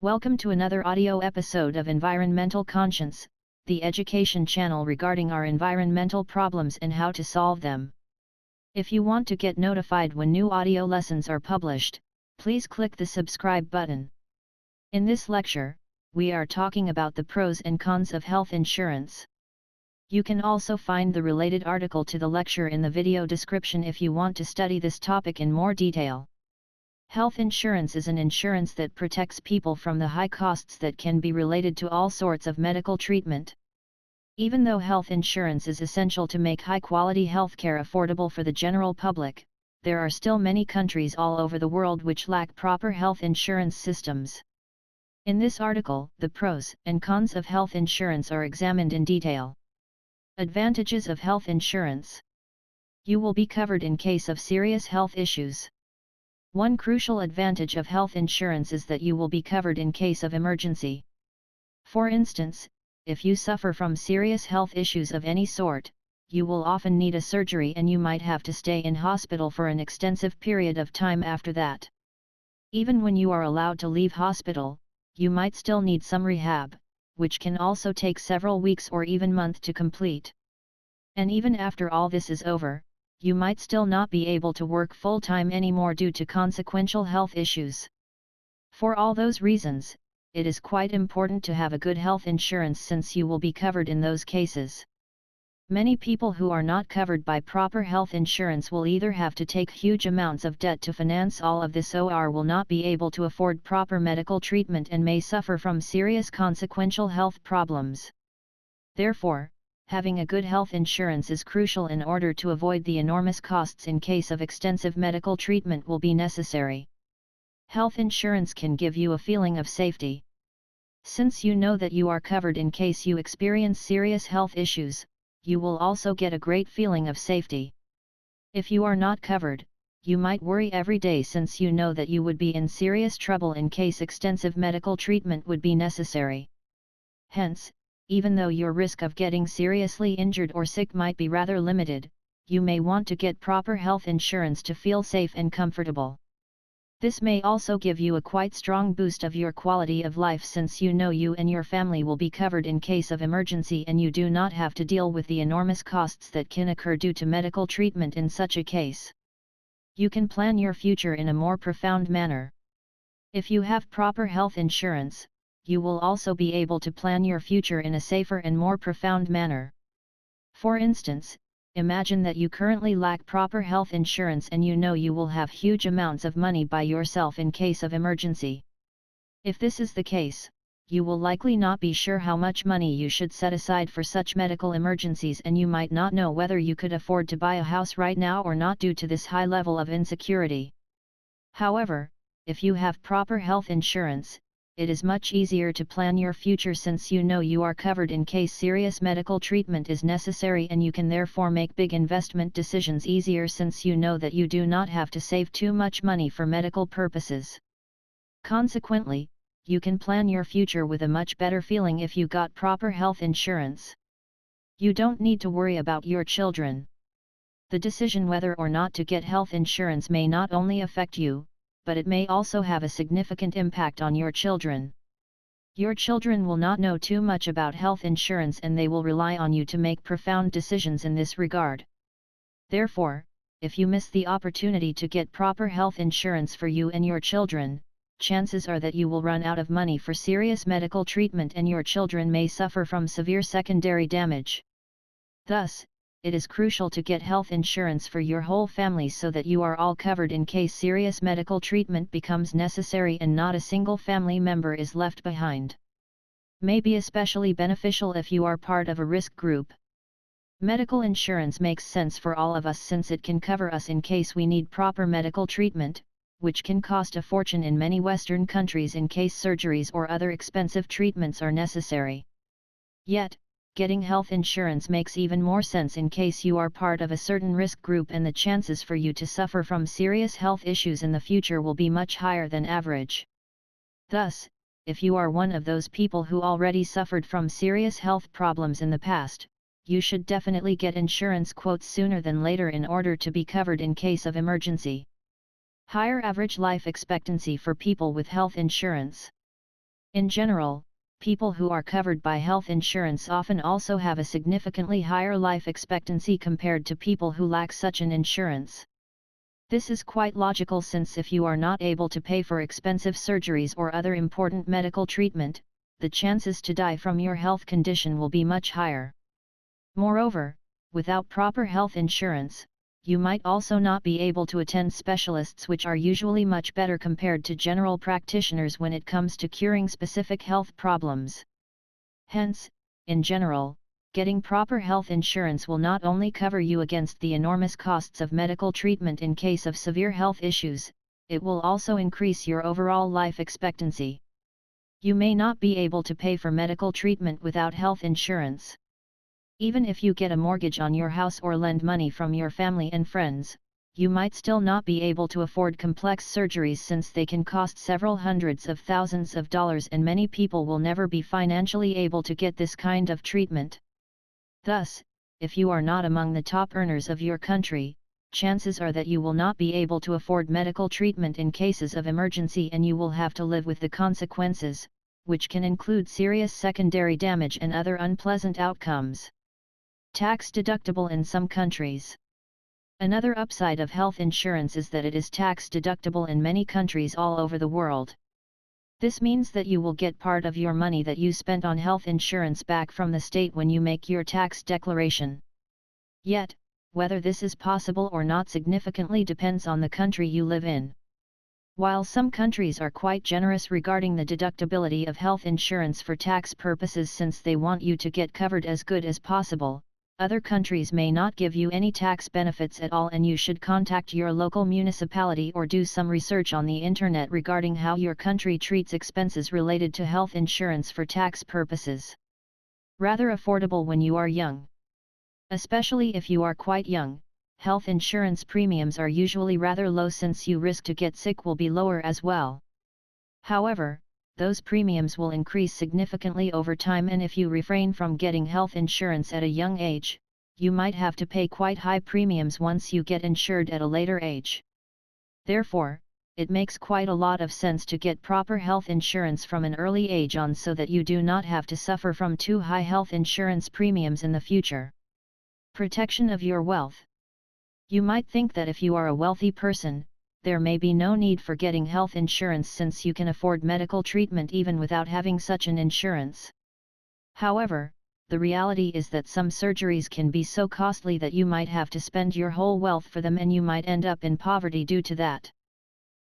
Welcome to another audio episode of Environmental Conscience, the education channel regarding our environmental problems and how to solve them. If you want to get notified when new audio lessons are published, please click the subscribe button. In this lecture, we are talking about the pros and cons of health insurance. You can also find the related article to the lecture in the video description if you want to study this topic in more detail. Health insurance is an insurance that protects people from the high costs that can be related to all sorts of medical treatment. Even though health insurance is essential to make high-quality healthcare affordable for the general public, there are still many countries all over the world which lack proper health insurance systems. In this article, the pros and cons of health insurance are examined in detail. Advantages of health insurance. You will be covered in case of serious health issues. One crucial advantage of health insurance is that you will be covered in case of emergency. For instance, if you suffer from serious health issues of any sort, you will often need a surgery and you might have to stay in hospital for an extensive period of time after that. Even when you are allowed to leave hospital, you might still need some rehab, which can also take several weeks or even months to complete. And even after all this is over, you might still not be able to work full-time anymore due to consequential health issues. For all those reasons, it is quite important to have a good health insurance since you will be covered in those cases. Many people who are not covered by proper health insurance will either have to take huge amounts of debt to finance all of this or will not be able to afford proper medical treatment and may suffer from serious consequential health problems. Therefore, having a good health insurance is crucial in order to avoid the enormous costs in case of extensive medical treatment will be necessary. Health insurance can give you a feeling of safety. Since you know that you are covered in case you experience serious health issues, you will also get a great feeling of safety. If you are not covered, you might worry every day since you know that you would be in serious trouble in case extensive medical treatment would be necessary. Hence, even though your risk of getting seriously injured or sick might be rather limited, you may want to get proper health insurance to feel safe and comfortable. This may also give you a quite strong boost of your quality of life since you know you and your family will be covered in case of emergency and you do not have to deal with the enormous costs that can occur due to medical treatment in such a case. You can plan your future in a more profound manner. If you have proper health insurance, you will also be able to plan your future in a safer and more profound manner. For instance, imagine that you currently lack proper health insurance and you know you will have huge amounts of money by yourself in case of emergency. If this is the case, you will likely not be sure how much money you should set aside for such medical emergencies and you might not know whether you could afford to buy a house right now or not due to this high level of insecurity. However, if you have proper health insurance, it is much easier to plan your future since you know you are covered in case serious medical treatment is necessary and you can therefore make big investment decisions easier since you know that you do not have to save too much money for medical purposes. Consequently, you can plan your future with a much better feeling if you got proper health insurance. You don't need to worry about your children. The decision whether or not to get health insurance may not only affect you, but it may also have a significant impact on your children. Your children will not know too much about health insurance and they will rely on you to make profound decisions in this regard. Therefore, if you miss the opportunity to get proper health insurance for you and your children, chances are that you will run out of money for serious medical treatment and your children may suffer from severe secondary damage. Thus, it is crucial to get health insurance for your whole family so that you are all covered in case serious medical treatment becomes necessary and not a single family member is left behind. May be especially beneficial if you are part of a risk group. Medical insurance makes sense for all of us since it can cover us in case we need proper medical treatment, which can cost a fortune in many Western countries in case surgeries or other expensive treatments are necessary. Yet, getting health insurance makes even more sense in case you are part of a certain risk group and the chances for you to suffer from serious health issues in the future will be much higher than average. Thus, if you are one of those people who already suffered from serious health problems in the past, you should definitely get insurance quotes sooner than later in order to be covered in case of emergency. Higher average life expectancy for people with health insurance. In general, people who are covered by health insurance often also have a significantly higher life expectancy compared to people who lack such an insurance. This is quite logical, since if you are not able to pay for expensive surgeries or other important medical treatment, the chances to die from your health condition will be much higher. Moreover, without proper health insurance, you might also not be able to attend specialists, which are usually much better compared to general practitioners when it comes to curing specific health problems. Hence, in general, getting proper health insurance will not only cover you against the enormous costs of medical treatment in case of severe health issues, it will also increase your overall life expectancy. You may not be able to pay for medical treatment without health insurance. Even if you get a mortgage on your house or lend money from your family and friends, you might still not be able to afford complex surgeries, since they can cost several hundreds of thousands of dollars, and many people will never be financially able to get this kind of treatment. Thus, if you are not among the top earners of your country, chances are that you will not be able to afford medical treatment in cases of emergency, and you will have to live with the consequences, which can include serious secondary damage and other unpleasant outcomes. Tax deductible in some countries. Another upside of health insurance is that it is tax deductible in many countries all over the world. This means that you will get part of your money that you spent on health insurance back from the state when you make your tax declaration. Yet, whether this is possible or not significantly depends on the country you live in. While some countries are quite generous regarding the deductibility of health insurance for tax purposes, since they want you to get covered as good as possible, other countries may not give you any tax benefits at all, and you should contact your local municipality or do some research on the internet regarding how your country treats expenses related to health insurance for tax purposes. Rather affordable when you are young. Especially if you are quite young, health insurance premiums are usually rather low, since your risk to get sick will be lower as well. However, those premiums will increase significantly over time, and if you refrain from getting health insurance at a young age, you might have to pay quite high premiums once you get insured at a later age. Therefore, it makes quite a lot of sense to get proper health insurance from an early age on, so that you do not have to suffer from too high health insurance premiums in the future. Protection of your wealth. You might think that if you are a wealthy person, there may be no need for getting health insurance, since you can afford medical treatment even without having such an insurance. However, the reality is that some surgeries can be so costly that you might have to spend your whole wealth for them, and you might end up in poverty due to that.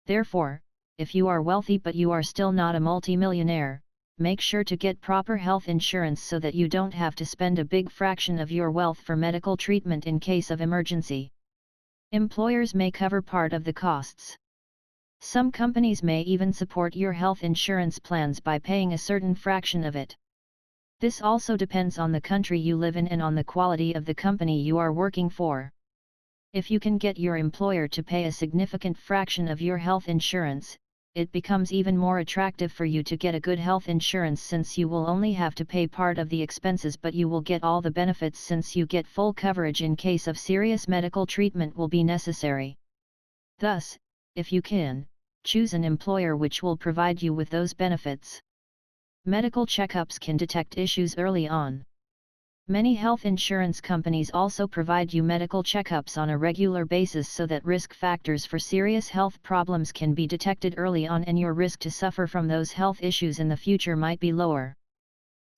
Therefore, if you are wealthy but you are still not a multimillionaire, make sure to get proper health insurance so that you don't have to spend a big fraction of your wealth for medical treatment in case of emergency. Employers may cover part of the costs. Some companies may even support your health insurance plans by paying a certain fraction of it. This also depends on the country you live in and on the quality of the company you are working for. If you can get your employer to pay a significant fraction of your health insurance, it becomes even more attractive for you to get a good health insurance, since you will only have to pay part of the expenses, but you will get all the benefits, since you get full coverage in case of serious medical treatment will be necessary. Thus, if you can, choose an employer which will provide you with those benefits. Medical checkups can detect issues early on. Many health insurance companies also provide you medical checkups on a regular basis, so that risk factors for serious health problems can be detected early on, and your risk to suffer from those health issues in the future might be lower.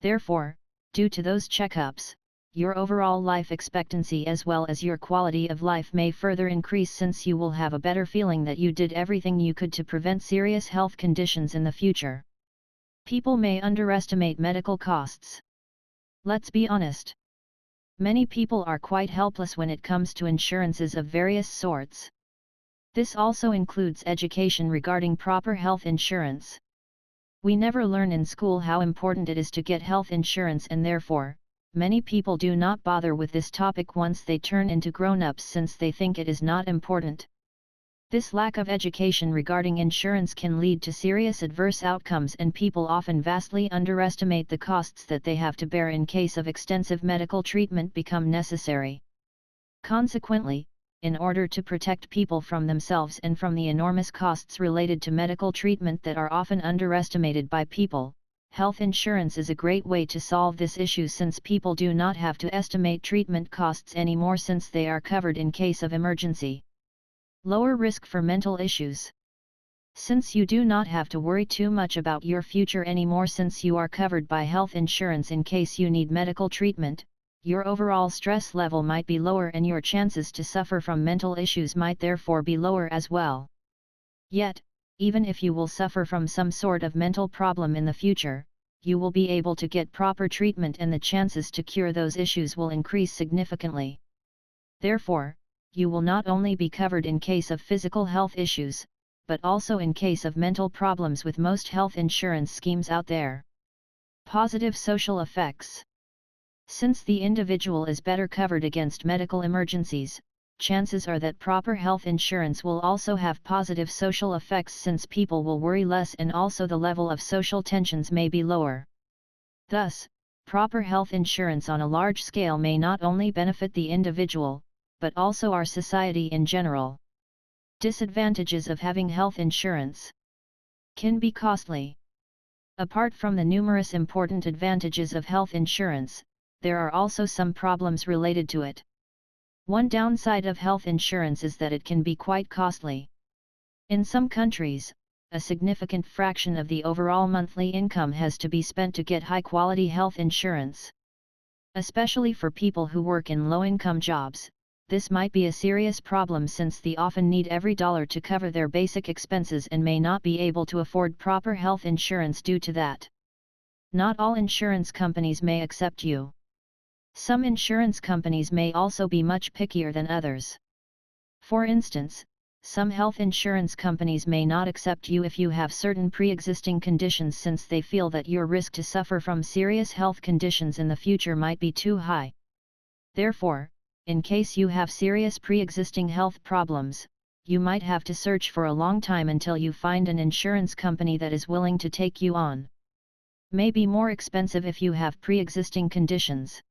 Therefore, due to those checkups, your overall life expectancy as well as your quality of life may further increase, since you will have a better feeling that you did everything you could to prevent serious health conditions in the future. People may underestimate medical costs. Let's be honest. Many people are quite helpless when it comes to insurances of various sorts. This also includes education regarding proper health insurance. We never learn in school how important it is to get health insurance, and therefore, many people do not bother with this topic once they turn into grown-ups, since they think it is not important. This lack of education regarding insurance can lead to serious adverse outcomes, and people often vastly underestimate the costs that they have to bear in case of extensive medical treatment become necessary. Consequently, in order to protect people from themselves and from the enormous costs related to medical treatment that are often underestimated by people. Health insurance is a great way to solve this issue since people do not have to estimate treatment costs anymore since they are covered in case of emergency. Lower risk for mental issues. Since you do not have to worry too much about your future anymore since you are covered by health insurance in case you need medical treatment, your overall stress level might be lower and your chances to suffer from mental issues might therefore be lower as well. Yet, even if you will suffer from some sort of mental problem in the future, you will be able to get proper treatment and the chances to cure those issues will increase significantly. Therefore, you will not only be covered in case of physical health issues, but also in case of mental problems with most health insurance schemes out there. Positive social effects. Since the individual is better covered against medical emergencies, chances are that proper health insurance will also have positive social effects since people will worry less and also the level of social tensions may be lower. Thus, proper health insurance on a large scale may not only benefit the individual, but also our society in general. Disadvantages of having health insurance can be costly. Apart from the numerous important advantages of health insurance, there are also some problems related to it. One downside of health insurance is that it can be quite costly. In some countries, a significant fraction of the overall monthly income has to be spent to get high-quality health insurance. Especially for people who work in low-income jobs, this might be a serious problem since they often need every dollar to cover their basic expenses and may not be able to afford proper health insurance due to that. Not all insurance companies may accept you. Some insurance companies may also be much pickier than others. For instance, some health insurance companies may not accept you if you have certain pre-existing conditions since they feel that your risk to suffer from serious health conditions in the future might be too high. Therefore, in case you have serious pre-existing health problems, you might have to search for a long time until you find an insurance company that is willing to take you on. May be more expensive if you have pre-existing conditions.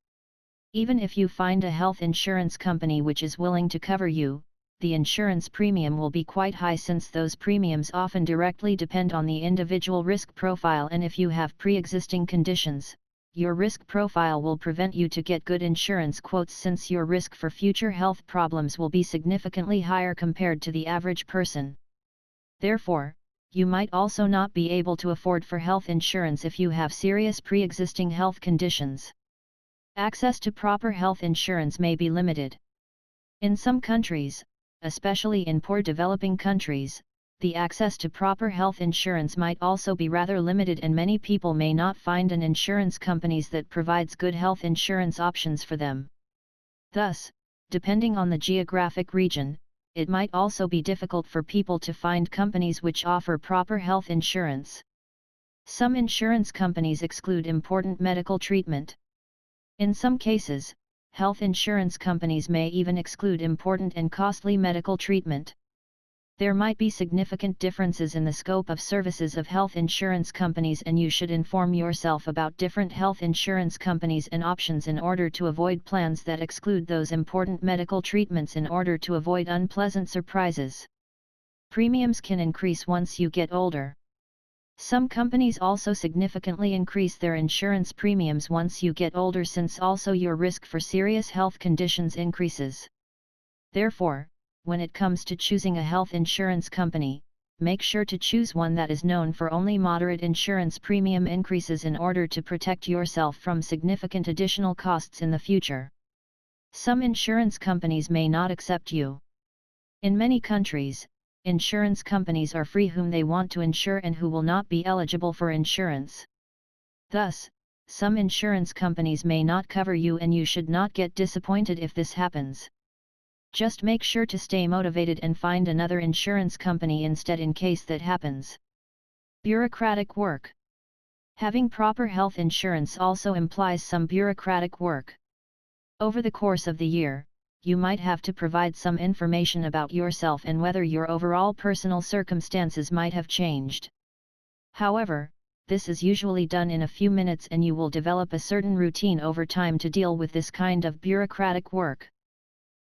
Even if you find a health insurance company which is willing to cover you, the insurance premium will be quite high since those premiums often directly depend on the individual risk profile, and if you have pre-existing conditions, your risk profile will prevent you to get good insurance quotes since your risk for future health problems will be significantly higher compared to the average person. Therefore, you might also not be able to afford for health insurance if you have serious pre-existing health conditions. Access to proper health insurance may be limited. In some countries, especially in poor developing countries, the access to proper health insurance might also be rather limited and many people may not find an insurance companies that provides good health insurance options for them. Thus, depending on the geographic region, it might also be difficult for people to find companies which offer proper health insurance. Some insurance companies exclude important medical treatment. In some cases, health insurance companies may even exclude important and costly medical treatment. There might be significant differences in the scope of services of health insurance companies, and you should inform yourself about different health insurance companies and options in order to avoid plans that exclude those important medical treatments in order to avoid unpleasant surprises. Premiums can increase once you get older. Some companies also significantly increase their insurance premiums once you get older since also your risk for serious health conditions increases. Therefore, when it comes to choosing a health insurance company, make sure to choose one that is known for only moderate insurance premium increases in order to protect yourself from significant additional costs in the future. Some insurance companies may not accept you. In many countries, insurance companies are free whom they want to insure and who will not be eligible for insurance. Thus, some insurance companies may not cover you and you should not get disappointed if this happens. Just make sure to stay motivated and find another insurance company instead in case that happens. Bureaucratic work. Having proper health insurance also implies some bureaucratic work. Over the course of the year, you might have to provide some information about yourself and whether your overall personal circumstances might have changed. However, this is usually done in a few minutes and you will develop a certain routine over time to deal with this kind of bureaucratic work.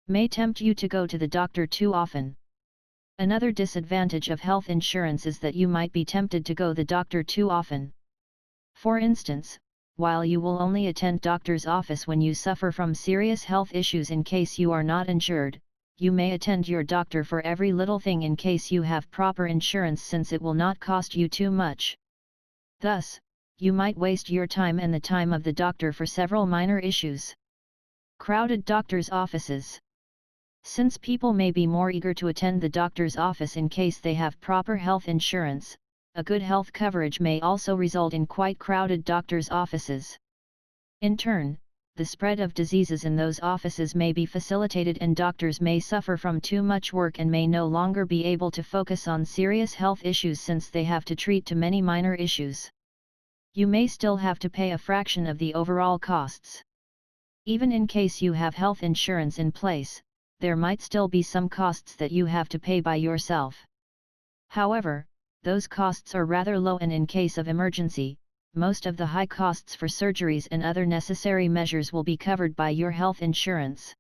may tempt you to go to the doctor too often. Another disadvantage of health insurance is that you might be tempted to go the doctor too often. For instance, while you will only attend doctor's office when you suffer from serious health issues in case you are not insured, you may attend your doctor for every little thing in case you have proper insurance, since it will not cost you too much. Thus, you might waste your time and the time of the doctor for several minor issues. Crowded doctor's offices. Since people may be more eager to attend the doctor's office in case they have proper health insurance, a good health coverage may also result in quite crowded doctor's offices. In turn, the spread of diseases in those offices may be facilitated, and doctors may suffer from too much work and may no longer be able to focus on serious health issues since they have to treat too many minor issues. You may still have to pay a fraction of the overall costs. Even in case you have health insurance in place, there might still be some costs that you have to pay by yourself. However, those costs are rather low, and in case of emergency, most of the high costs for surgeries and other necessary measures will be covered by your health insurance.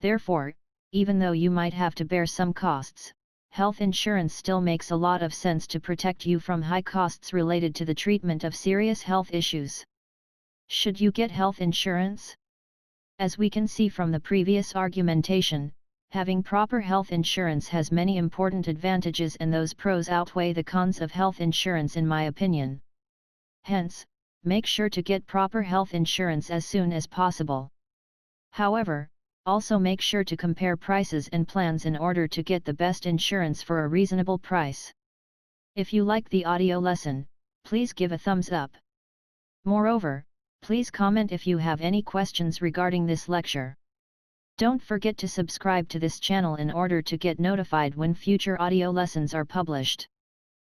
Therefore, even though you might have to bear some costs, health insurance still makes a lot of sense to protect you from high costs related to the treatment of serious health issues. Should you get health insurance? As we can see from the previous argumentation, having proper health insurance has many important advantages, and those pros outweigh the cons of health insurance in my opinion. Hence, make sure to get proper health insurance as soon as possible. However, also make sure to compare prices and plans in order to get the best insurance for a reasonable price. If you like the audio lesson, please give a thumbs up. Moreover, please comment if you have any questions regarding this lecture. Don't forget to subscribe to this channel in order to get notified when future audio lessons are published.